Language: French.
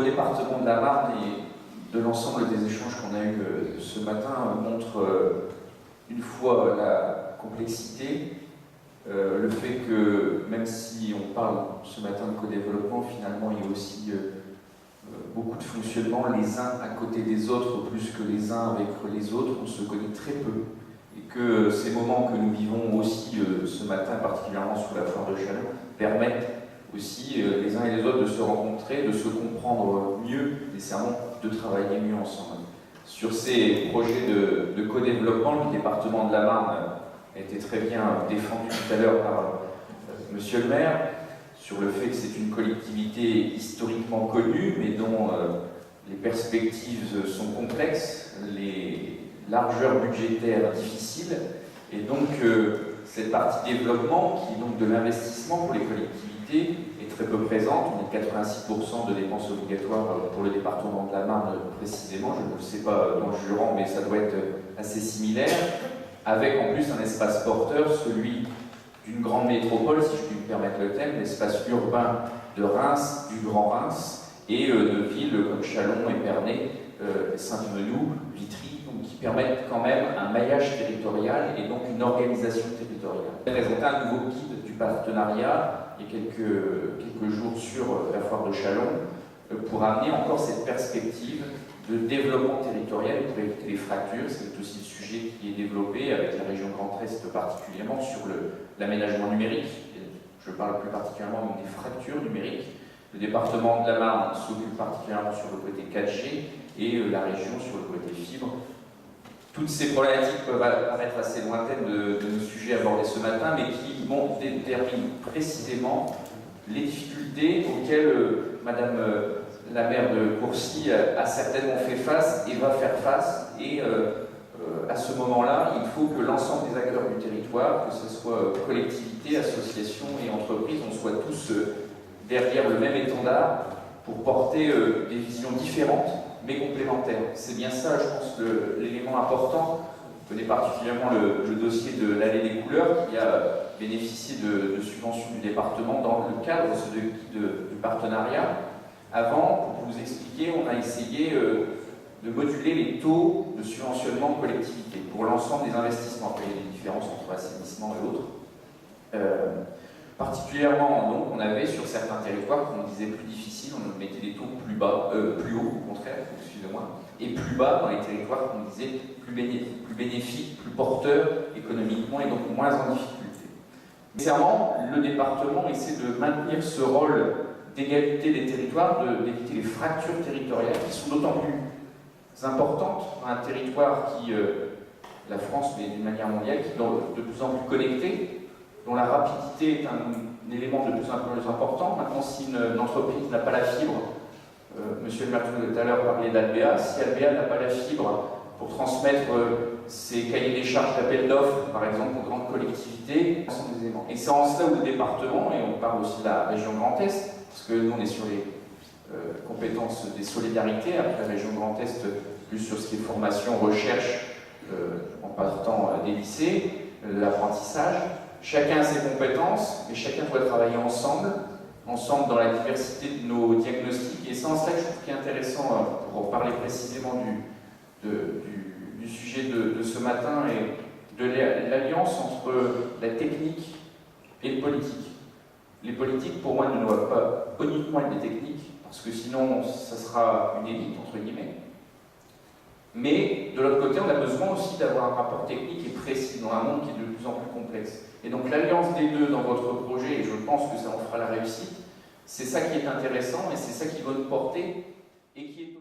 département de la Marne et de l'ensemble des échanges qu'on a eus ce matin montre une fois la complexité, le fait que même si on parle ce matin de co-développement, finalement il y a aussi beaucoup de fonctionnement les uns à côté des autres plus que les uns avec les autres, on se connaît très peu. Et que ces moments que nous vivons aussi ce matin, particulièrement sous la foire de Châlons, permettent aussi les uns et les autres de se rencontrer, de se comprendre mieux, nécessairement de travailler mieux ensemble. Sur ces projets de co-développement, le département de la Marne a été très bien défendu tout à l'heure par monsieur le maire, sur le fait que c'est une collectivité historiquement connue, mais dont les perspectives sont complexes, les largeurs budgétaires difficiles, et donc cette partie développement, qui est donc de l'investissement pour les collectivités, est très peu présente. On est 86% de dépenses obligatoires pour le département de la Marne précisément, je ne le sais pas dans le Jura, mais ça doit être assez similaire, avec en plus un espace porteur, celui d'une grande métropole, si je puis me permettre le thème, l'espace urbain de Reims, du Grand Reims, et de villes comme Châlons, Épernay, Sainte-Menou, Vitry, donc qui permettent quand même un maillage territorial et donc une organisation territoriale. J'ai présenté un nouveau guide du partenariat il y a quelques jours sur la foire de Châlons pour amener encore cette perspective de développement territorial et pour éviter les fractures. C'est aussi le sujet qui est développé avec la région Grand Est particulièrement sur l'aménagement numérique. Je parle plus particulièrement des fractures numériques. Le département de la Marne s'occupe particulièrement sur le côté 4G et la région sur le côté fibre. Toutes ces problématiques peuvent paraître assez lointaines de nos sujets abordés ce matin, mais qui déterminent précisément les difficultés auxquelles Madame la maire de Courcy a certainement fait face et va faire face. Et à ce moment-là, il faut que l'ensemble des acteurs du territoire, que ce soit collectivités, associations et entreprises, on soit tous derrière le même étendard pour porter des visions différentes mais complémentaires. C'est bien ça, je pense, l'élément important. Je connais particulièrement le dossier de l'Allée des Couleurs qui a bénéficié de subventions du département dans le cadre du partenariat. Avant, pour vous expliquer, on a essayé de moduler les taux de subventionnement de collectivités pour l'ensemble des investissements. Il y a des différences entre assainissement et autres. Particulièrement, donc, on avait sur certains territoires qu'on disait plus difficiles, on mettait des taux plus bas, plus hauts au contraire, excusez-moi, et plus bas dans les territoires qu'on disait plus bénéfiques, plus porteurs économiquement et donc moins en difficulté. Nécessairement, le département essaie de maintenir ce rôle d'égalité des territoires, d'éviter les fractures territoriales qui sont d'autant plus importantes dans un territoire qui, la France, mais d'une manière mondiale, qui est de plus en plus connecté, dont la rapidité est un élément de plus en plus important. Maintenant, si une entreprise n'a pas la fibre, monsieur le maire tout à l'heure parlait d'Albéa, si Albéa n'a pas la fibre pour transmettre ses cahiers des charges d'appel d'offres, par exemple, aux grandes collectivités, ce sont des éléments. Et c'est en cela où le département, et on parle aussi de la région Grand Est, parce que nous on est sur les compétences des solidarités, après la région Grand Est, plus sur ce qui est formation, recherche, en partant des lycées, de l'apprentissage. Chacun a ses compétences, mais chacun doit travailler ensemble dans la diversité de nos diagnostics. Et c'est en cela que je trouve qu'il est intéressant, pour parler précisément du sujet de ce matin, et de l'alliance entre la technique et le politique. Les politiques, pour moi, ne doivent pas uniquement être des techniques, parce que sinon, ça sera une élite, entre guillemets. Mais, de l'autre côté, on a besoin aussi d'avoir un rapport technique et précis dans un monde qui est de plus en plus complexe. Et donc, l'alliance des deux dans votre projet, et je pense que ça en fera la réussite, c'est ça qui est intéressant et c'est ça qui va nous porter et qui est